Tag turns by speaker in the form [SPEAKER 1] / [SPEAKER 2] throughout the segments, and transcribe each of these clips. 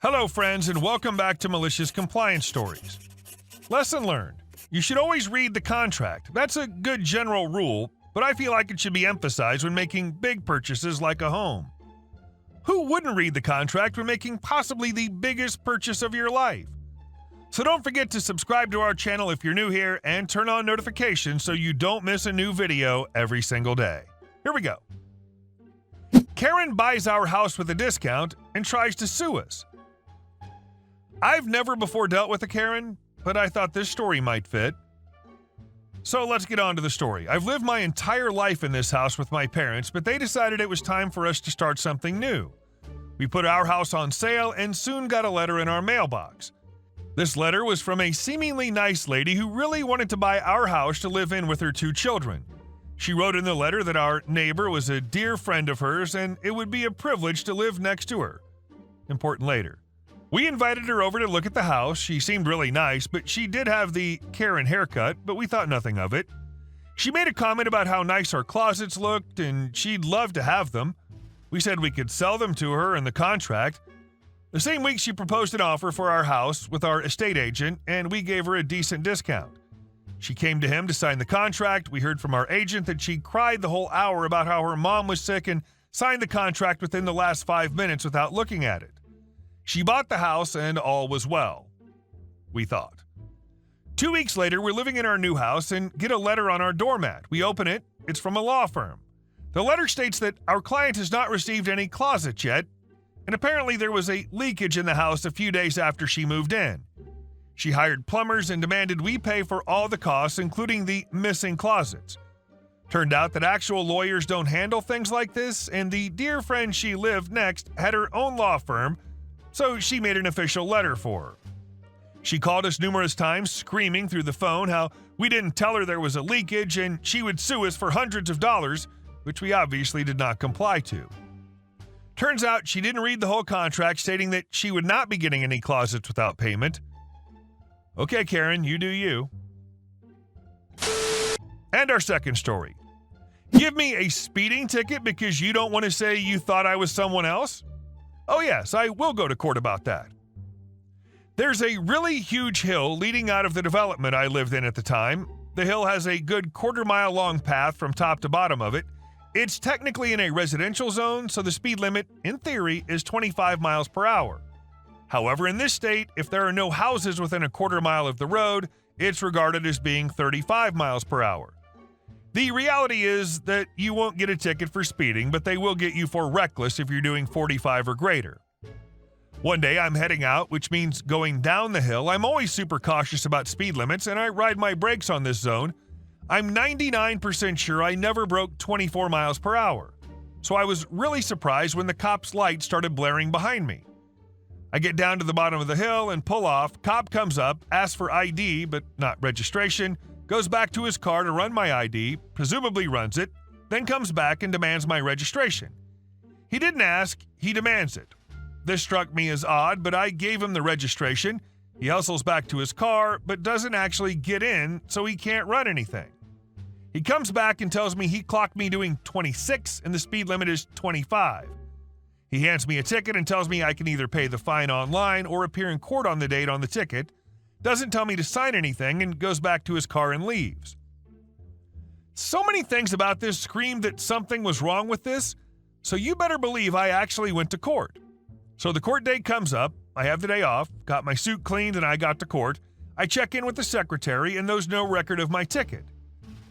[SPEAKER 1] Hello, friends, and welcome back to Malicious Compliance Stories. Lesson learned. You should always read the contract. That's a good general rule, but I feel like it should be emphasized when making big purchases like a home. Who wouldn't read the contract when making possibly the biggest purchase of your life? So don't forget to subscribe to our channel if you're new here and turn on notifications so you don't miss a new video every single day. Here we go. Karen buys our house with a discount and tries to sue us. I've never before dealt with a Karen, but I thought this story might fit. So let's get on to the story. I've lived my entire life in this house with my parents, but they decided it was time for us to start something new. We put our house on sale and soon got a letter in our mailbox. This letter was from a seemingly nice lady who really wanted to buy our house to live in with her 2 children. She wrote in the letter that our neighbor was a dear friend of hers and it would be a privilege to live next to her. Important later. We invited her over to look at the house. She seemed really nice, but she did have the Karen haircut, but we thought nothing of it. She made a comment about how nice our closets looked and she'd love to have them. We said we could sell them to her in the contract. The same week she proposed an offer for our house with our estate agent and we gave her a decent discount. She came to him to sign the contract. We heard from our agent that she cried the whole hour about how her mom was sick and signed the contract within the last 5 minutes without looking at it. She bought the house and all was well, we thought. 2 weeks later, we're living in our new house and get a letter on our doormat. We open it. It's from a law firm. The letter states that our client has not received any closets yet, and apparently there was a leakage in the house a few days after she moved in. She hired plumbers and demanded we pay for all the costs, including the missing closets. Turned out that actual lawyers don't handle things like this, and the dear friend she lived next had her own law firm, so she made an official letter for her. She called us numerous times, screaming through the phone how we didn't tell her there was a leakage and she would sue us for hundreds of dollars, which we obviously did not comply to. Turns out she didn't read the whole contract, stating that she would not be getting any closets without payment. Okay, Karen, you do you. And our second story. Give me a speeding ticket because you don't want to say you thought I was someone else? Oh yes, I will go to court about that. There's a really huge hill leading out of the development I lived in at the time. The hill has a good quarter-mile long path from top to bottom of it. It's technically in a residential zone, so the speed limit, in theory, is 25 miles per hour. However, in this state, if there are no houses within a quarter mile of the road, it's regarded as being 35 miles per hour. The reality is that you won't get a ticket for speeding, but they will get you for reckless if you're doing 45 or greater. One day I'm heading out, which means going down the hill. I'm always super cautious about speed limits, and I ride my brakes on this zone. I'm 99% sure I never broke 24 miles per hour. So I was really surprised when the cop's light started blaring behind me. I get down to the bottom of the hill and pull off. Cop comes up, asks for ID, but not registration, goes back to his car to run my ID, presumably runs it, then comes back and demands my registration. He didn't ask, he demands it. This struck me as odd, but I gave him the registration. He hustles back to his car, but doesn't actually get in, so he can't run anything. He comes back and tells me he clocked me doing 26 and the speed limit is 25. He hands me a ticket and tells me I can either pay the fine online or appear in court on the date on the ticket. Doesn't tell me to sign anything and goes back to his car and leaves. So many things about this screamed that something was wrong with this, so you better believe I actually went to court. So the court date comes up, I have the day off, got my suit cleaned and I got to court. I check in with the secretary and there's no record of my ticket.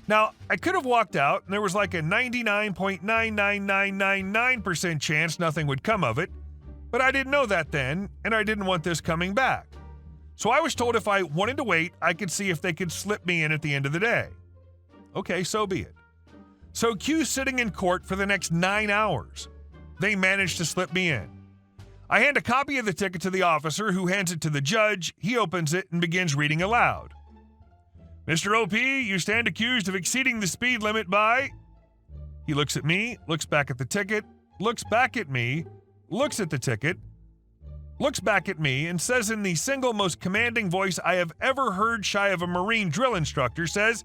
[SPEAKER 1] Now, I could have walked out and there was like a 99.99999% chance nothing would come of it, but I didn't know that then and I didn't want this coming back. So I was told if I wanted to wait, I could see if they could slip me in at the end of the day. Okay, so be it. So Q's sitting in court for the next 9 hours. They managed to slip me in. I hand a copy of the ticket to the officer who hands it to the judge. He opens it and begins reading aloud. Mr. OP, you stand accused of exceeding the speed limit by... He looks at me, looks back at the ticket, looks back at me, looks at the ticket, looks back at me, and says in the single most commanding voice I have ever heard shy of a Marine drill instructor, says,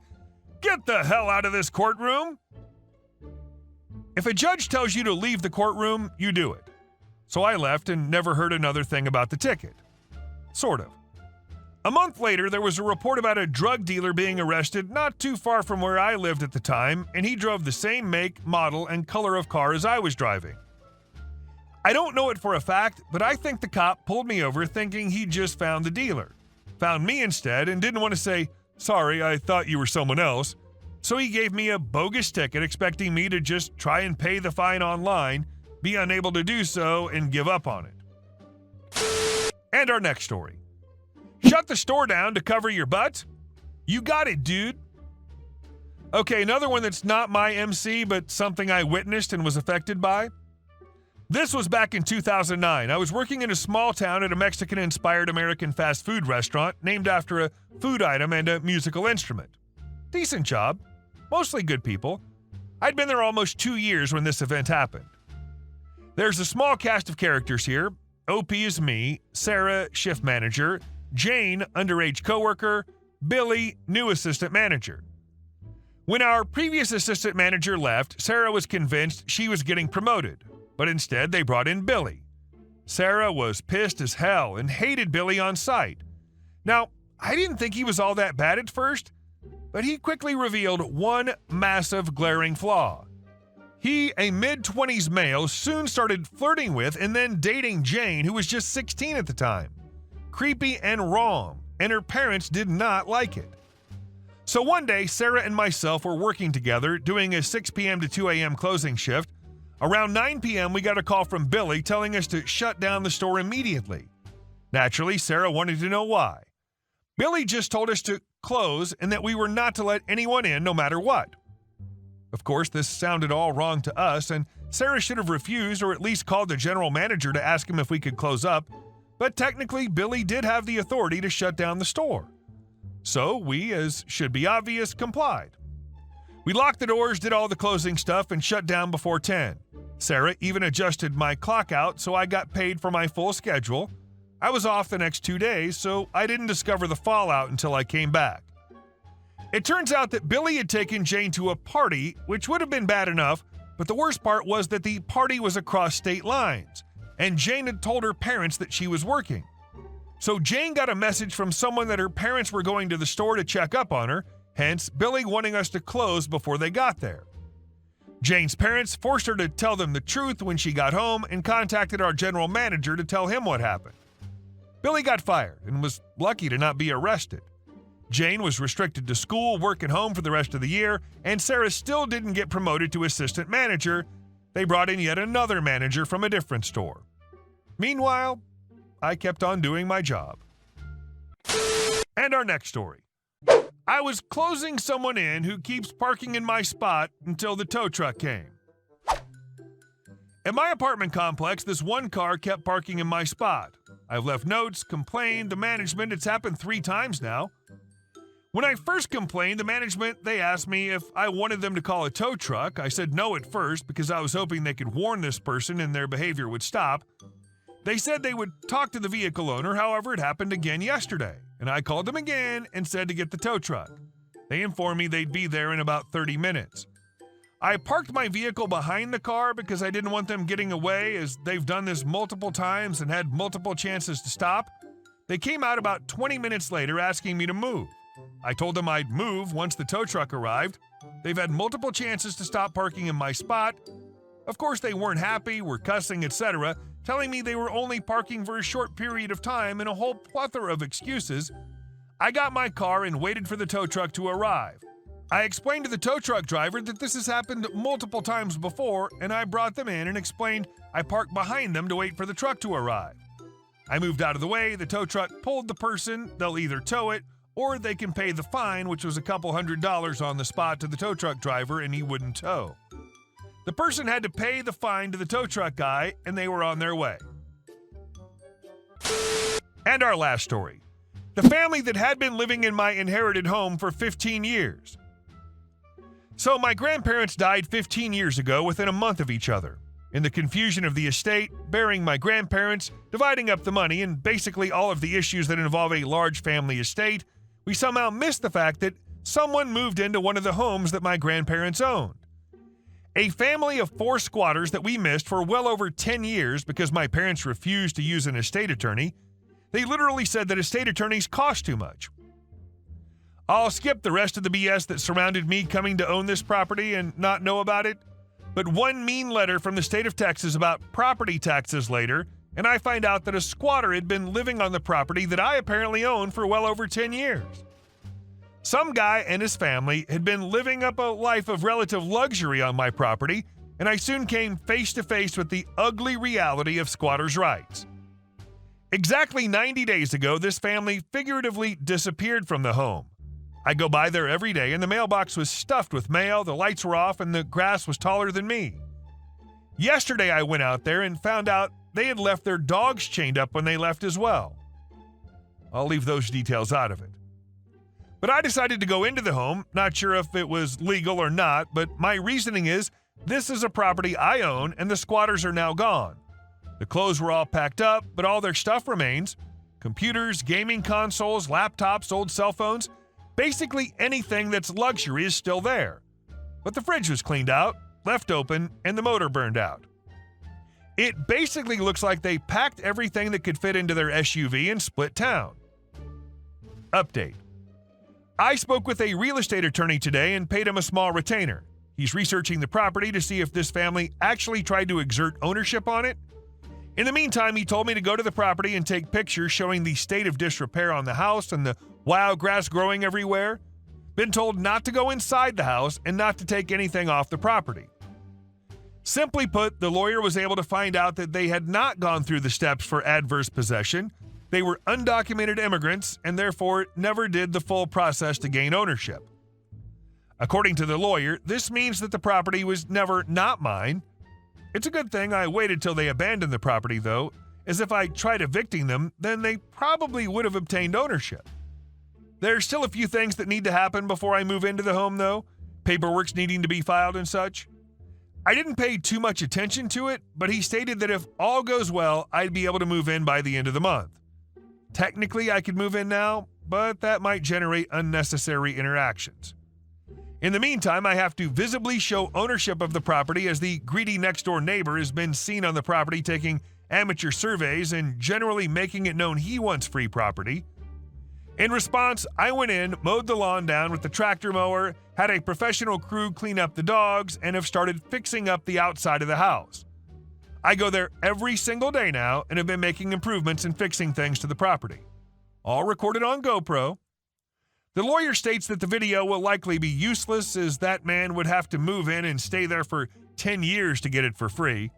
[SPEAKER 1] "Get the hell out of this courtroom!" If a judge tells you to leave the courtroom, you do it. So I left and never heard another thing about the ticket. Sort of. A month later, there was a report about a drug dealer being arrested not too far from where I lived at the time, and he drove the same make, model, and color of car as I was driving. I don't know it for a fact, but I think the cop pulled me over thinking he just found the dealer. Found me instead and didn't want to say, "Sorry, I thought you were someone else." So he gave me a bogus ticket expecting me to just try and pay the fine online, be unable to do so, and give up on it. And our next story. Shut the store down to cover your butt? You got it, dude. Okay, another one that's not my MC, but something I witnessed and was affected by. This was back in 2009. I was working in a small town at a Mexican-inspired American fast food restaurant named after a food item and a musical instrument. Decent job. Mostly good people. I'd been there almost 2 years when this event happened. There's a small cast of characters here. OP is me, Sarah, shift manager, Jane, underage coworker, Billy, new assistant manager. When our previous assistant manager left, Sarah was convinced she was getting promoted, but instead they brought in Billy. Sarah was pissed as hell and hated Billy on sight. Now, I didn't think he was all that bad at first, but he quickly revealed one massive glaring flaw. He, a mid-20s male, soon started flirting with and then dating Jane, who was just 16 at the time. Creepy and wrong, and her parents did not like it. So one day, Sarah and myself were working together, doing a 6 p.m. to 2 a.m. closing shift. Around 9 p.m., we got a call from Billy telling us to shut down the store immediately. Naturally, Sarah wanted to know why. Billy just told us to close and that we were not to let anyone in no matter what. Of course, this sounded all wrong to us, and Sarah should have refused or at least called the general manager to ask him if we could close up, but technically, Billy did have the authority to shut down the store. So we, as should be obvious, complied. We locked the doors, did all the closing stuff, and shut down before 10. Sarah even adjusted my clock out so I got paid for my full schedule. I was off the next 2 days, so I didn't discover the fallout until I came back. It turns out that Billy had taken Jane to a party, which would have been bad enough, but the worst part was that the party was across state lines, and Jane had told her parents that she was working. So Jane got a message from someone that her parents were going to the store to check up on her, hence Billy wanting us to close before they got there. Jane's parents forced her to tell them the truth when she got home and contacted our general manager to tell him what happened. Billy got fired and was lucky to not be arrested. Jane was restricted to school, work at home for the rest of the year, and Sarah still didn't get promoted to assistant manager. They brought in yet another manager from a different store. Meanwhile, I kept on doing my job. And our next story. I was closing someone in who keeps parking in my spot until the tow truck came. At my apartment complex, this one car kept parking in my spot. I've left notes, complained to management. It's happened 3 times now. When I first complained, the management, they asked me if I wanted them to call a tow truck. I said no at first because I was hoping they could warn this person and their behavior would stop. They said they would talk to the vehicle owner, however, it happened again yesterday, and I called them again and said to get the tow truck. They informed me they'd be there in about 30 minutes. I parked my vehicle behind the car because I didn't want them getting away, as they've done this multiple times and had multiple chances to stop. They came out about 20 minutes later asking me to move. I told them I'd move once the tow truck arrived. They've had multiple chances to stop parking in my spot. Of course, they weren't happy, were cussing, etc., telling me they were only parking for a short period of time and a whole plethora of excuses. I got my car and waited for the tow truck to arrive. I explained to the tow truck driver that this has happened multiple times before, and I brought them in and explained I parked behind them to wait for the truck to arrive. I moved out of the way, the tow truck pulled the person, they'll either tow it, or they can pay the fine, which was a couple $100 on the spot, to the tow truck driver, and he wouldn't tow. The person had to pay the fine to the tow truck guy, and they were on their way. And our last story. The family that had been living in my inherited home for 15 years. So my grandparents died 15 years ago within a month of each other. In the confusion of the estate, burying my grandparents, dividing up the money, and basically all of the issues that involve a large family estate, we somehow missed the fact that someone moved into one of the homes that my grandparents owned. A family of 4 squatters that we missed for well over 10 years because my parents refused to use an estate attorney. They literally said that estate attorneys cost too much. I'll skip the rest of the BS that surrounded me coming to own this property and not know about it, but one mean letter from the state of Texas about property taxes later, and I find out that a squatter had been living on the property that I apparently owned for well over 10 years. Some guy and his family had been living up a life of relative luxury on my property, and I soon came face to face with the ugly reality of squatters' rights. Exactly 90 days ago, this family figuratively disappeared from the home. I go by there every day, and the mailbox was stuffed with mail, the lights were off, and the grass was taller than me. Yesterday, I went out there and found out they had left their dogs chained up when they left as well. I'll leave those details out of it. But I decided to go into the home, not sure if it was legal or not, but my reasoning is this is a property I own and the squatters are now gone. The clothes were all packed up, but all their stuff remains. Computers, gaming consoles, laptops, old cell phones, basically anything that's luxury is still there. But the fridge was cleaned out, left open, and the motor burned out. It basically looks like they packed everything that could fit into their SUV and split town. Update. I spoke with a real estate attorney today and paid him a small retainer. He's researching the property to see if this family actually tried to exert ownership on it. In the meantime, he told me to go to the property and take pictures showing the state of disrepair on the house and the wild grass growing everywhere. Been told not to go inside the house and not to take anything off the property. Simply put, the lawyer was able to find out that they had not gone through the steps for adverse possession. They were undocumented immigrants and therefore never did the full process to gain ownership. According to the lawyer, this means that the property was never not mine. It's a good thing I waited till they abandoned the property, though, as if I tried evicting them, then they probably would have obtained ownership. There's still a few things that need to happen before I move into the home, though, paperwork's needing to be filed and such. I didn't pay too much attention to it, but he stated that if all goes well, I'd be able to move in by the end of the month. Technically, I could move in now, but that might generate unnecessary interactions. In the meantime, I have to visibly show ownership of the property as the greedy next-door neighbor has been seen on the property taking amateur surveys and generally making it known he wants free property. In response, I went in, mowed the lawn down with the tractor mower, had a professional crew clean up the dogs, and have started fixing up the outside of the house. I go there every single day now and have been making improvements and fixing things to the property. All recorded on GoPro. The lawyer states that the video will likely be useless as that man would have to move in and stay there for 10 years to get it for free.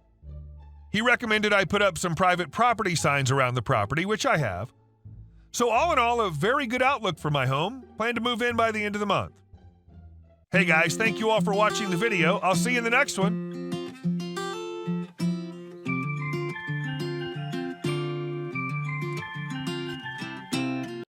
[SPEAKER 1] He recommended I put up some private property signs around the property, which I have. So all in all, a very good outlook for my home. Plan to move in by the end of the month. Hey guys, thank you all for watching the video. I'll see you in the next one.